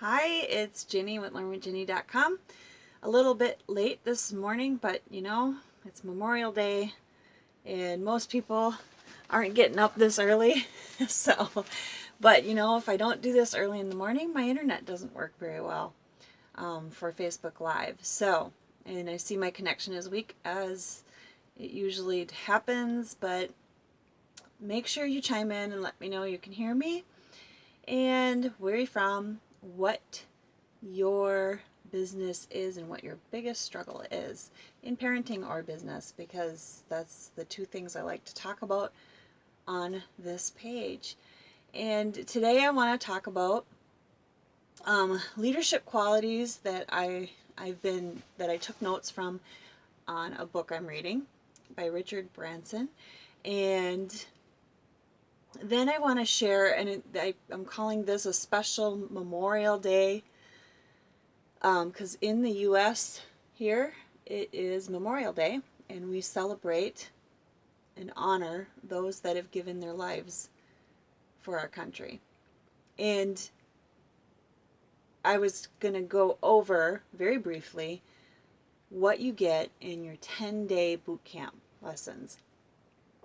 Hi, it's Ginny with LearnWithGinny.com. A little bit late this morning, but it's Memorial Day and most people aren't getting up this early. But if I don't do this early in the morning, my internet doesn't work very well for Facebook Live. And I see my connection is weak as it usually happens, but make sure you chime in and let me know you can hear me and where you're from, what your business is, and what your biggest struggle is in parenting or business, because that's the two things I like to talk about on this page. And today I want to talk about leadership qualities that I took notes from on a book I'm reading by Richard Branson. And then I want to share, and I'm calling this a special Memorial Day, because in the U.S. here, it is Memorial Day, and we celebrate and honor those that have given their lives for our country. And I was going to go over, very briefly, what you get in your 10-day boot camp lessons.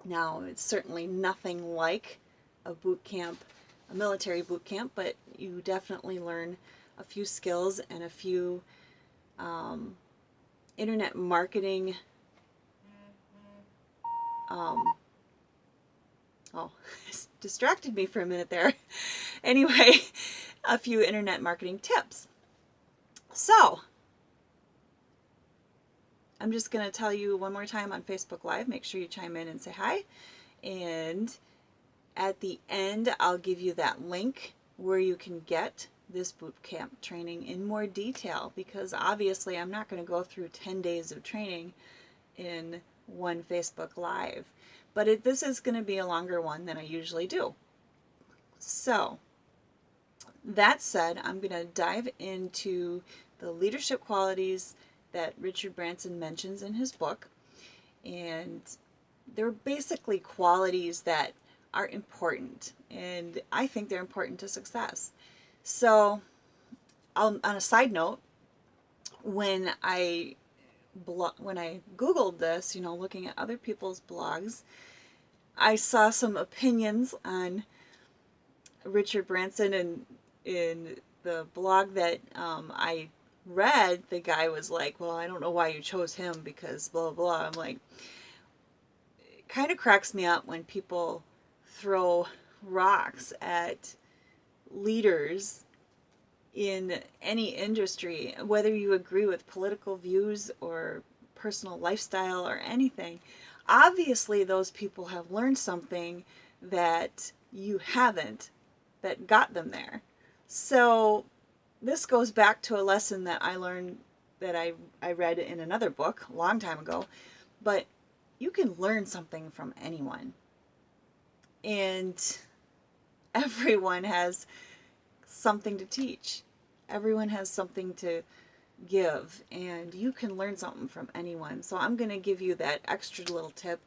Now, it's certainly nothing like a boot camp, a military boot camp, but you definitely learn a few skills and a few internet marketing. It distracted me for a minute there. Anyway, a few internet marketing tips. So, I'm just going to tell you one more time on Facebook Live. Make sure you chime in and say hi. And at the end, I'll give you that link where you can get this boot camp training in more detail, because obviously I'm not going to go through 10 days of training in one Facebook Live. But this is going to be a longer one than I usually do. So, that said, I'm going to dive into the leadership qualities that Richard Branson mentions in his book. And they're basically qualities that are important, and I think they're important to success. So, on a side note, when I Googled this, looking at other people's blogs, I saw some opinions on Richard Branson, and in the blog that I read, the guy was like, well, I don't know why you chose him because blah, blah, blah. I'm like, it kind of cracks me up when people throw rocks at leaders in any industry, whether you agree with political views or personal lifestyle or anything. Obviously, those people have learned something that you haven't, that got them there. So this goes back to a lesson that I learned, that I read in another book a long time ago. But you can learn something from anyone. And everyone has something to teach. Everyone has something to give, and you can learn something from anyone. So I'm going to give you that extra little tip.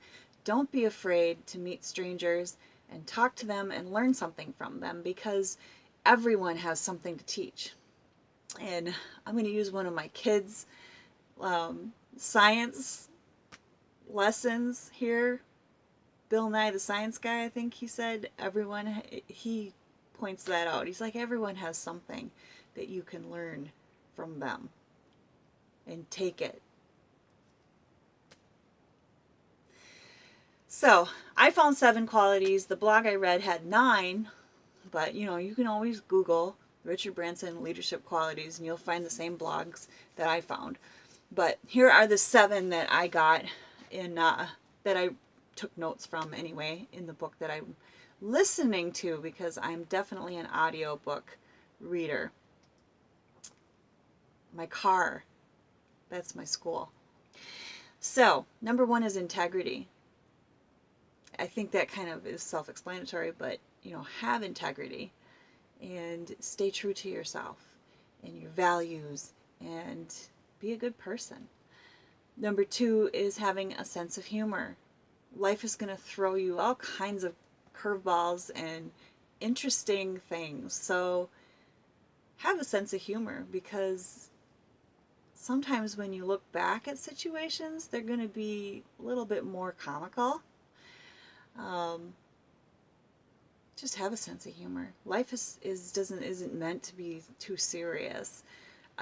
Don't be afraid to meet strangers and talk to them and learn something from them, because everyone has something to teach. And I'm going to use one of my kids' science lessons here. Bill Nye the Science Guy, I think he said, he points that out. He's like, everyone has something that you can learn from them and take it. So I found 7 qualities. The blog I read had 9, but you can always Google Richard Branson leadership qualities and you'll find the same blogs that I found. But here are the 7 that I got that I took notes from anyway in the book that I'm listening to, because I'm definitely an audiobook reader. My car, that's my school. So, number 1 is integrity. I think that kind of is self-explanatory, but have integrity and stay true to yourself and your values and be a good person. Number 2 is having a sense of humor. Life is going to throw you all kinds of curveballs and interesting things. So have a sense of humor, because sometimes when you look back at situations, they're going to be a little bit more comical. Just have a sense of humor. Life isn't meant to be too serious.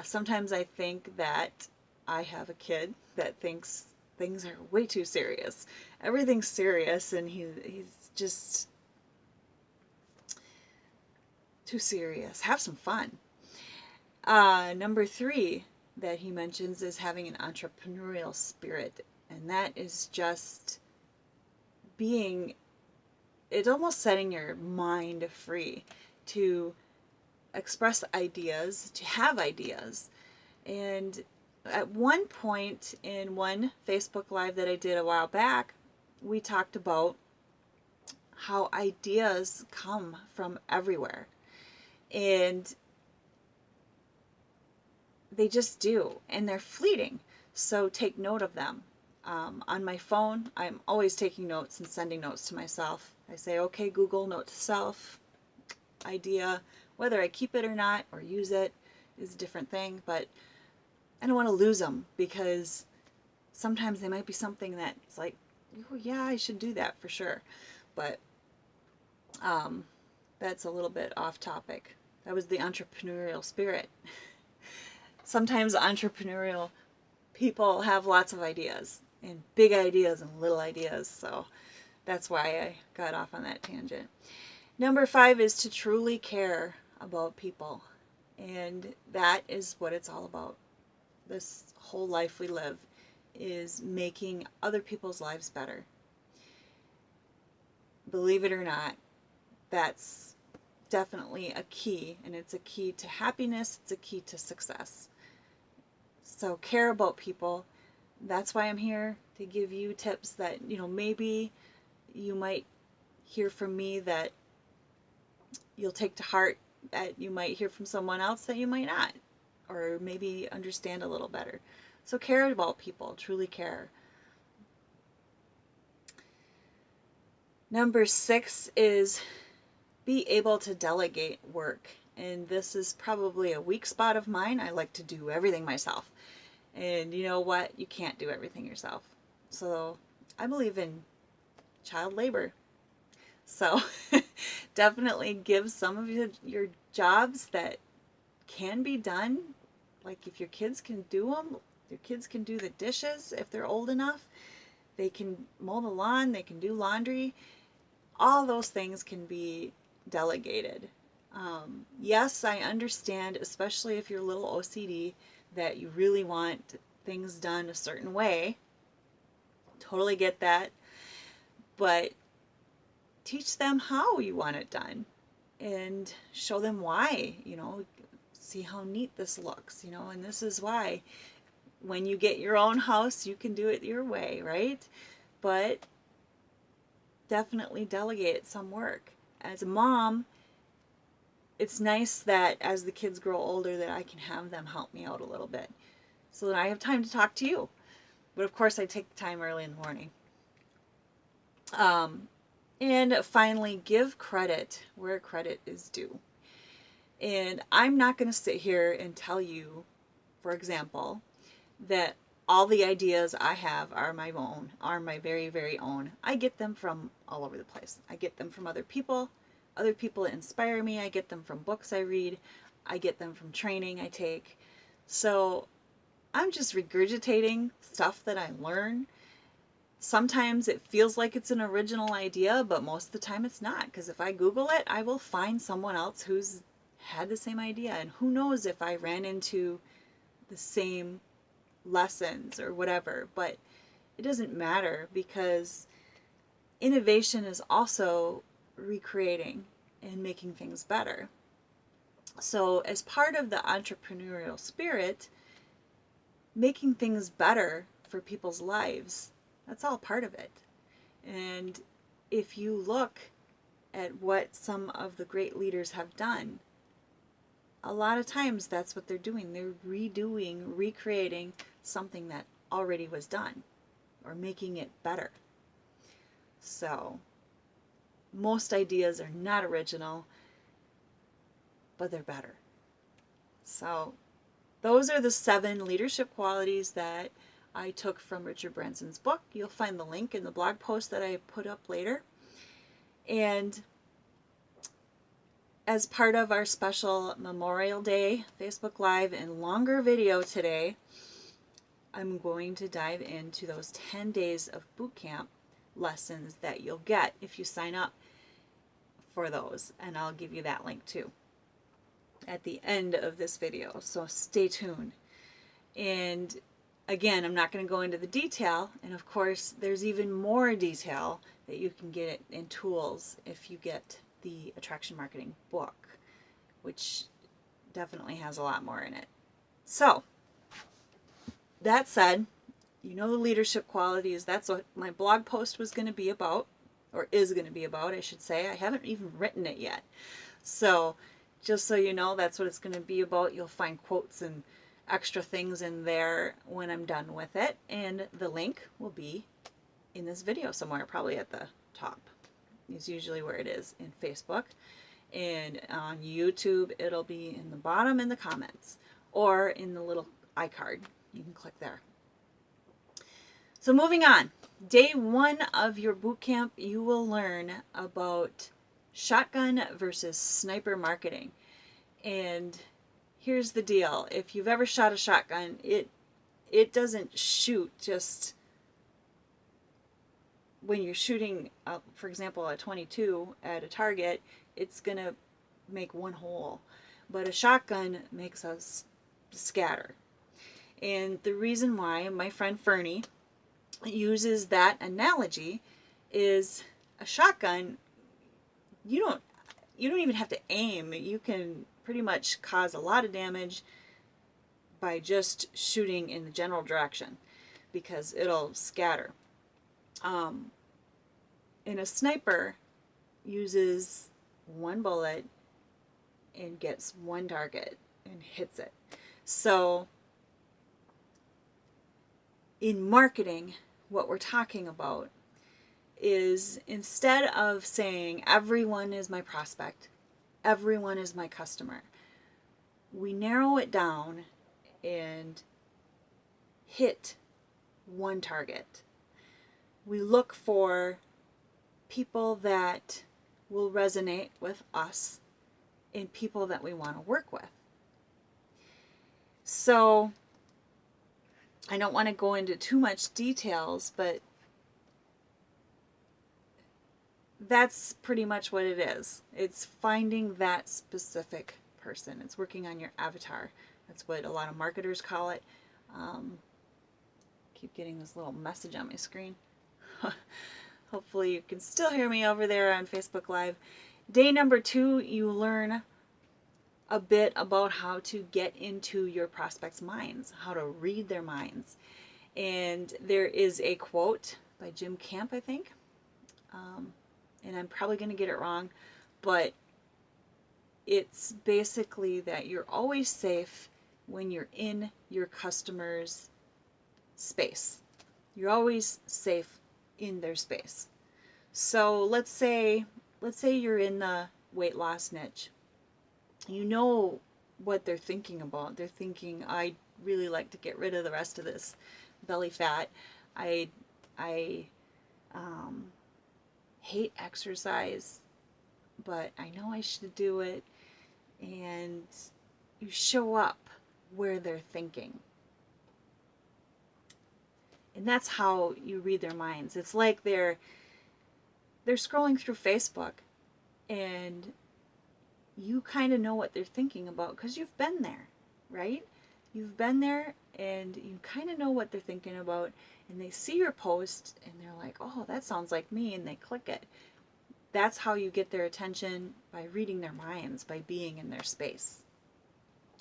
Sometimes I think that I have a kid that thinks things are way too serious. Everything's serious, and he's just too serious. Have some fun. Number 3 that he mentions is having an entrepreneurial spirit, and that is just it's almost setting your mind free to express ideas, to have ideas. And at one point in one Facebook Live that I did a while back, we talked about how ideas come from everywhere. And they just do. And they're fleeting. So take note of them. On my phone, I'm always taking notes and sending notes to myself. I say, okay, Google, note to self, idea. Whether I keep it or not, or use it, is a different thing. But I don't want to lose them, because sometimes they might be something that's like, oh, yeah, I should do that for sure. But that's a little bit off topic. That was the entrepreneurial spirit. Sometimes entrepreneurial people have lots of ideas, and big ideas and little ideas. So that's why I got off on that tangent. Number 5 is to truly care about people. And that is what it's all about. This whole life we live is making other people's lives better. Believe it or not, that's definitely a key, and it's a key to happiness, it's a key to success. So care about people. That's why I'm here, to give you tips that, maybe you might hear from me that you'll take to heart, that you might hear from someone else that you might not, or maybe understand a little better. So care about people, truly care. Number 6 is be able to delegate work. And this is probably a weak spot of mine. I like to do everything myself. And you know what? You can't do everything yourself. So I believe in child labor. So definitely give some of your jobs that can be done. Like if your kids can do them, your kids can do the dishes if they're old enough. They can mow the lawn, they can do laundry. All those things can be delegated. Yes, I understand, especially if you're a little OCD, that you really want things done a certain way. Totally get that. But teach them how you want it done and show them why, see how neat this looks, and this is why. When you get your own house, you can do it your way, right? But definitely delegate some work. As a mom, it's nice that as the kids grow older that I can have them help me out a little bit so that I have time to talk to you. But of course I take the time early in the morning. And finally, give credit where credit is due. And I'm not going to sit here and tell you, for example, that all the ideas I have are my own, are my very, very own. I get them from all over the place. I get them from other people that inspire me. I get them from books I read. I get them from training I take. So I'm just regurgitating stuff that I learn. Sometimes it feels like it's an original idea, but most of the time it's not. Because if I Google it, I will find someone else who's had the same idea. And who knows if I ran into the same lessons or whatever. But it doesn't matter, because innovation is also recreating and making things better. So as part of the entrepreneurial spirit, making things better for people's lives, that's all part of it. And if you look at what some of the great leaders have done, a lot of times that's what they're doing. They're redoing, recreating something that already was done, or making it better. So most ideas are not original, but they're better. So those are the 7 leadership qualities that I took from Richard Branson's book. You'll find the link in the blog post that I put up later. And as part of our special Memorial Day Facebook Live and longer video today, I'm going to dive into those 10 days of boot camp lessons that you'll get if you sign up for those. And I'll give you that link too at the end of this video. So stay tuned. And again, I'm not going to go into the detail. And of course, there's even more detail that you can get in tools if you get the attraction marketing book, which definitely has a lot more in it. So that said, you know the leadership qualities. That's what my blog post was going to be about, or is going to be about, I should say. I haven't even written it yet. So just so you know, that's what it's going to be about. You'll find quotes and extra things in there when I'm done with it. And the link will be in this video somewhere, probably at the top. Is usually where it is in Facebook. And on YouTube, it'll be in the bottom in the comments or in the little iCard. You can click there. So moving on, day 1 of your boot camp, you will learn about shotgun versus sniper marketing. And here's the deal. If you've ever shot a shotgun, it doesn't shoot just when you're shooting, for example, a 22 at a target, it's going to make one hole. But a shotgun makes us scatter. And the reason why my friend Fernie uses that analogy is a shotgun, you don't even have to aim. You can pretty much cause a lot of damage by just shooting in the general direction because it'll scatter. And a sniper uses one bullet and gets one target and hits it. So in marketing, what we're talking about is instead of saying everyone is my prospect, everyone is my customer, we narrow it down and hit one target. We look for people that will resonate with us and people that we want to work with. So I don't want to go into too much details, but that's pretty much what it is. It's finding that specific person. It's working on your avatar. That's what a lot of marketers call it. Keep getting this little message on my screen. Hopefully you can still hear me over there on Facebook Live. Day number 2, you learn a bit about how to get into your prospects' minds, how to read their minds. And there is a quote by Jim Camp, I think. And I'm probably going to get it wrong, but it's basically that you're always safe when you're in your customer's space. You're always safe in their space. So let's say you're in the weight loss niche. You know what they're thinking about. They're thinking, I'd really like to get rid of the rest of this belly fat. I hate exercise, but I know I should do it. And you show up where they're thinking. And that's how you read their minds. It's like they're scrolling through Facebook and you kind of know what they're thinking about because you've been there, right? You've been there and you kind of know what they're thinking about, and they see your post and they're like, oh, that sounds like me, and they click it. That's how you get their attention, by reading their minds, by being in their space.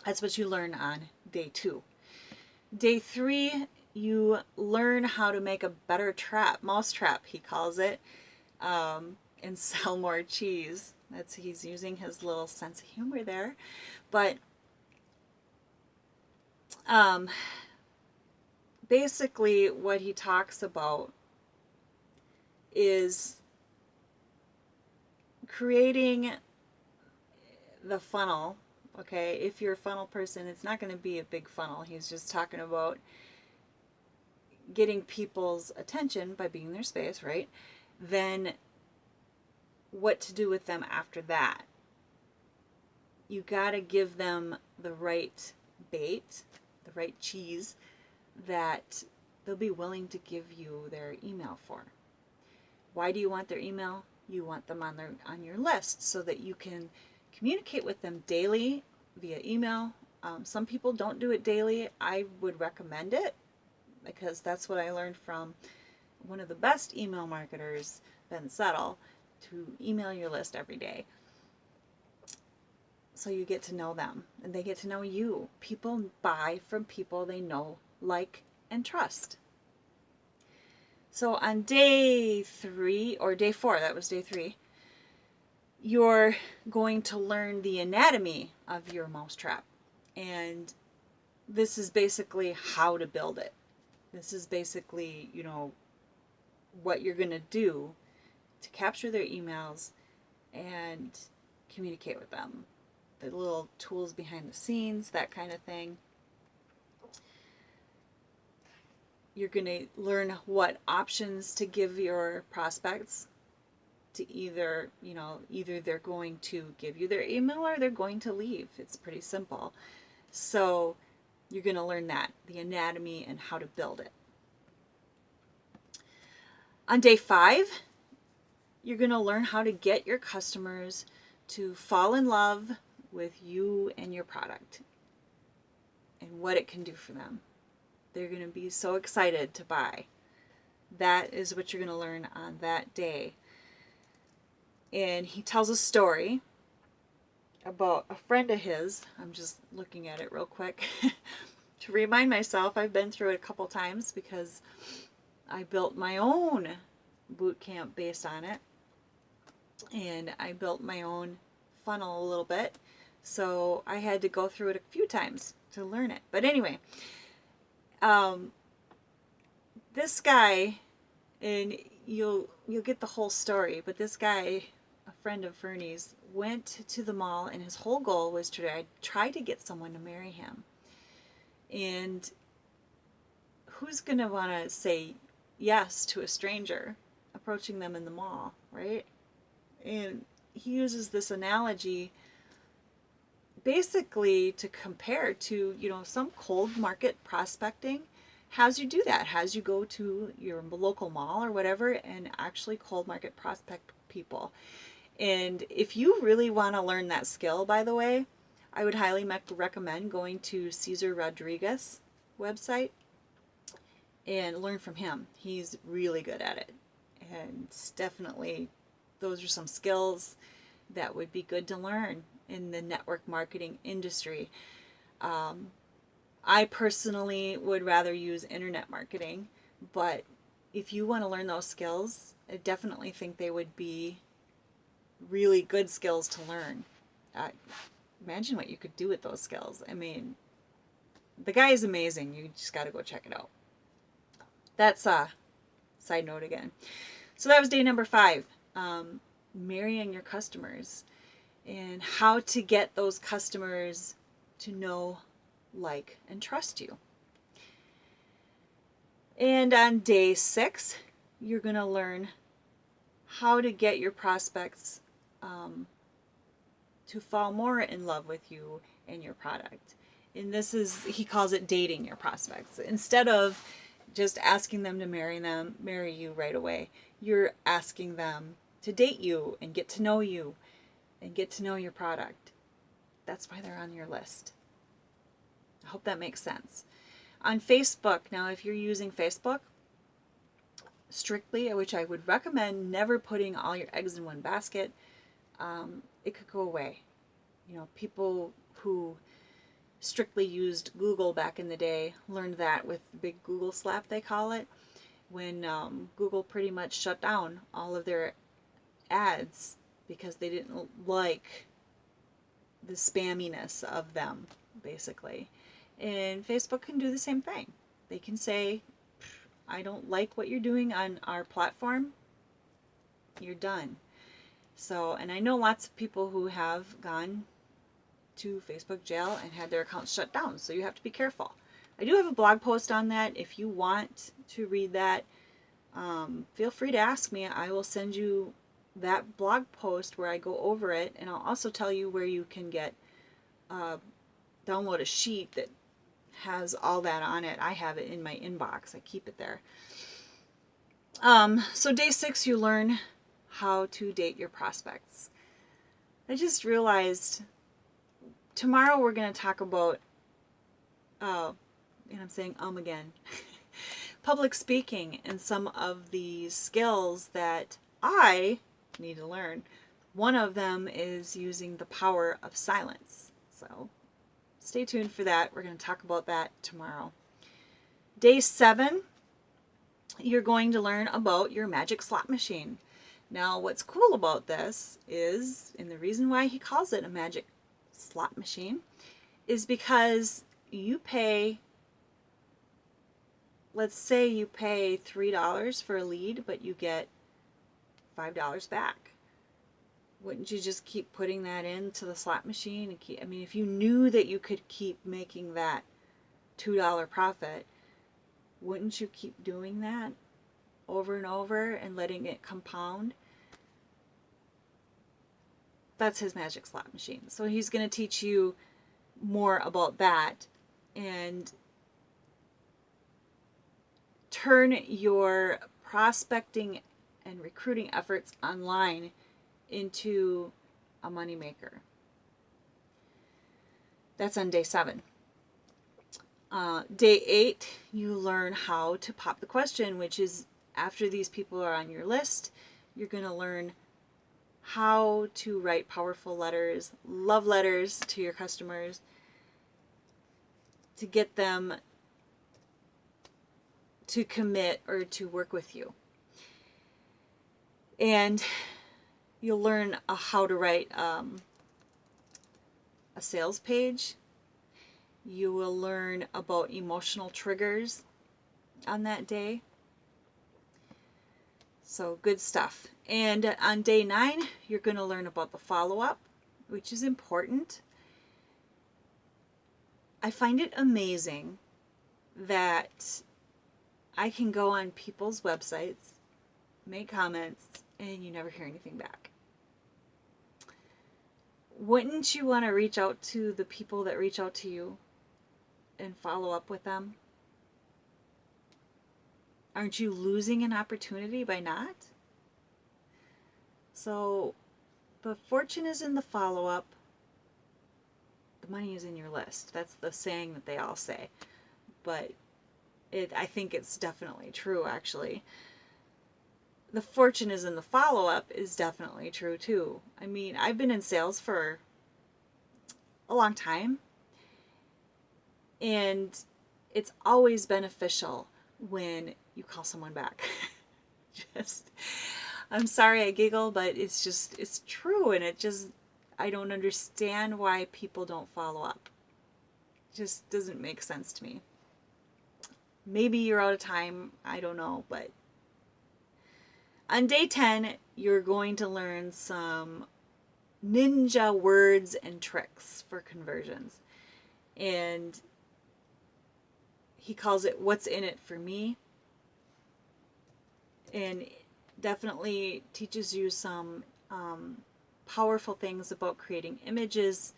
That's what you learn on day 2. Day 3, you learn how to make a better trap, mousetrap he calls it, and sell more cheese. He's using his little sense of humor there. But basically what he talks about is creating the funnel Okay, if you're a funnel person, it's not going to be a big funnel. He's just talking about getting people's attention by being in their space, right? Then what to do with them after that. You got to give them the right bait, the right cheese that they'll be willing to give you their email for. Why do you want their email? You want them on your list so that you can communicate with them daily via email. Some people don't do it daily. I would recommend it because that's what I learned from one of the best email marketers, Ben Settle, to email your list every day. So you get to know them and they get to know you. People buy from people they know, like, and trust. So on day 3 or day 4, that was day 3, you're going to learn the anatomy of your mousetrap. And this is basically how to build it. This is basically, what you're going to do to capture their emails and communicate with them. The little tools behind the scenes, that kind of thing. You're going to learn what options to give your prospects to either they're going to give you their email or they're going to leave. It's pretty simple. So you're going to learn that, the anatomy and how to build it. On day 5, you're going to learn how to get your customers to fall in love with you and your product and what it can do for them. They're going to be so excited to buy. That is what you're going to learn on that day. And he tells a story about a friend of his. I'm just looking at it real quick to remind myself. I've been through it a couple times because I built my own boot camp based on it. And I built my own funnel a little bit. So I had to go through it a few times to learn it. But anyway, this guy, and you'll get the whole story, but this guy, a friend of Fernie's, went to the mall and his whole goal was to try to get someone to marry him. And who's going to want to say yes to a stranger approaching them in the mall, right? And he uses this analogy basically to compare to, some cold market prospecting has you do that, has you go to your local mall or whatever and actually cold market prospect people. And if you really want to learn that skill, by the way, I would highly recommend going to Cesar Rodriguez website and learn from him. He's really good at it. And definitely those are some skills that would be good to learn in the network marketing industry. I personally would rather use internet marketing, but if you want to learn those skills, I definitely think they would be really good skills to learn. Imagine what you could do with those skills. I mean, the guy is amazing. You just got to go check it out. That's a side note again. So that was day number 5, marrying your customers and how to get those customers to know, like, and trust you. And on day 6, you're going to learn how to get your prospects to fall more in love with you and your product. And this is, he calls it dating your prospects. Instead of just asking them to marry you right away, you're asking them to date you and get to know you and get to know your product. That's why they're on your list. I hope that makes sense. On Facebook, now if you're using Facebook strictly, which I would recommend never putting all your eggs in one basket, it could go away. People who strictly used Google back in the day learned that with the big Google slap, they call it, when Google pretty much shut down all of their ads because they didn't like the spamminess of them, basically. And Facebook can do the same thing. They can say, I don't like what you're doing on our platform. You're done. So, and I know lots of people who have gone to Facebook jail and had their accounts shut down. So you have to be careful. I do have a blog post on that. If you want to read that, feel free to ask me. I will send you that blog post where I go over it, and I'll also tell you where you can get download a sheet that has all that on it. I have it in my inbox. I keep it there. So day 6, you learn how to date your prospects. I just realized tomorrow we're going to talk about, and I'm saying again, public speaking and some of the skills that I need to learn. One of them is using the power of silence. So stay tuned for that. We're going to talk about that tomorrow. Day 7, you're going to learn about your magic slot machine. Now, what's cool about this is, and the reason why he calls it a magic slot machine, is because you pay, let's say you pay $3 for a lead, but you get $5 back. Wouldn't you just keep putting that into the slot machine? And keep, I mean, if you knew that you could keep making that $2 profit, wouldn't you keep doing that over and over and letting it compound? That's his magic slot machine. So he's going to teach you more about that and turn your prospecting and recruiting efforts online into a moneymaker. That's on day 7. Day 8, you learn how to pop the question, which is after these people are on your list, you're going to learn how to write powerful letters, love letters to your customers to get them to commit or to work with you. And you'll learn how to write a sales page. You will learn about emotional triggers on that day. So good stuff. And on day 9, you're going to learn about the follow-up, which is important. I find it amazing that I can go on people's websites, make comments, and you never hear anything back. Wouldn't you want to reach out to the people that reach out to you and follow up with them? Aren't you losing an opportunity by not? So the fortune is in the follow-up. The money is in your list. That's the saying that they all say. But I think it's definitely true, actually. The fortune is in the follow-up is definitely true, too. I mean, I've been in sales for a long time. And it's always beneficial when you call someone back. I'm sorry I giggle, but it's true, and I don't understand why people don't follow up. It just doesn't make sense to me. Maybe you're out of time, I don't know, but on day 10, you're going to learn some ninja words and tricks for conversions. And he calls it what's in it for me. And definitely teaches you some powerful things about creating images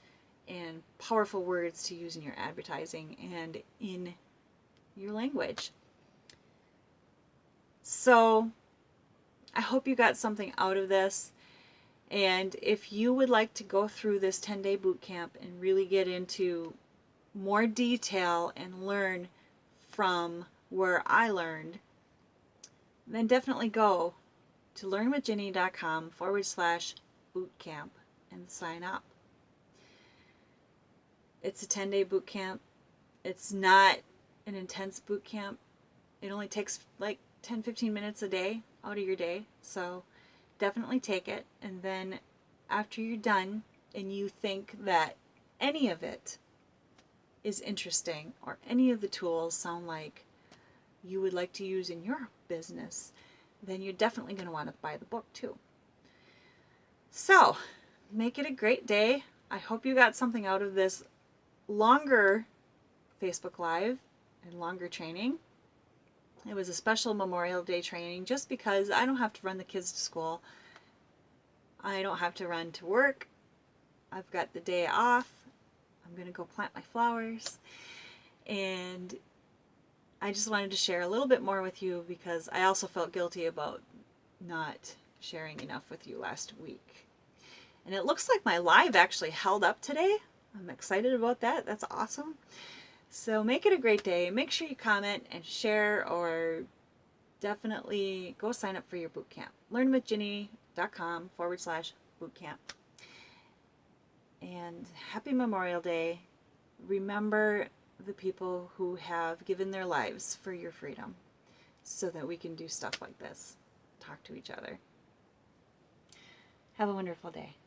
and powerful words to use in your advertising and in your language. So I hope you got something out of this. And if you would like to go through this 10-day boot camp and really get into more detail and learn from where I learned, then definitely go to LearnWithGinny.com/bootcamp and sign up. It's a 10-day boot camp. It's not an intense boot camp. It only takes like 10-15 minutes a day out of your day. So definitely take it. And then after you're done and you think that any of it is interesting or any of the tools sound like you would like to use in your business, then you're definitely going to want to buy the book too. So make it a great day. I hope you got something out of this longer Facebook Live and longer training. It was a special Memorial Day training just because I don't have to run the kids to school. I don't have to run to work. I've got the day off. I'm going to go plant my flowers. And I just wanted to share a little bit more with you because I also felt guilty about not sharing enough with you last week. And it looks like my live actually held up today. I'm excited about that. That's awesome. So make it a great day. Make sure you comment and share, or definitely go sign up for your boot camp. LearnWithGinny.com/bootcamp. And happy Memorial Day. Remember the people who have given their lives for your freedom so that we can do stuff like this. Talk to each other. Have a wonderful day.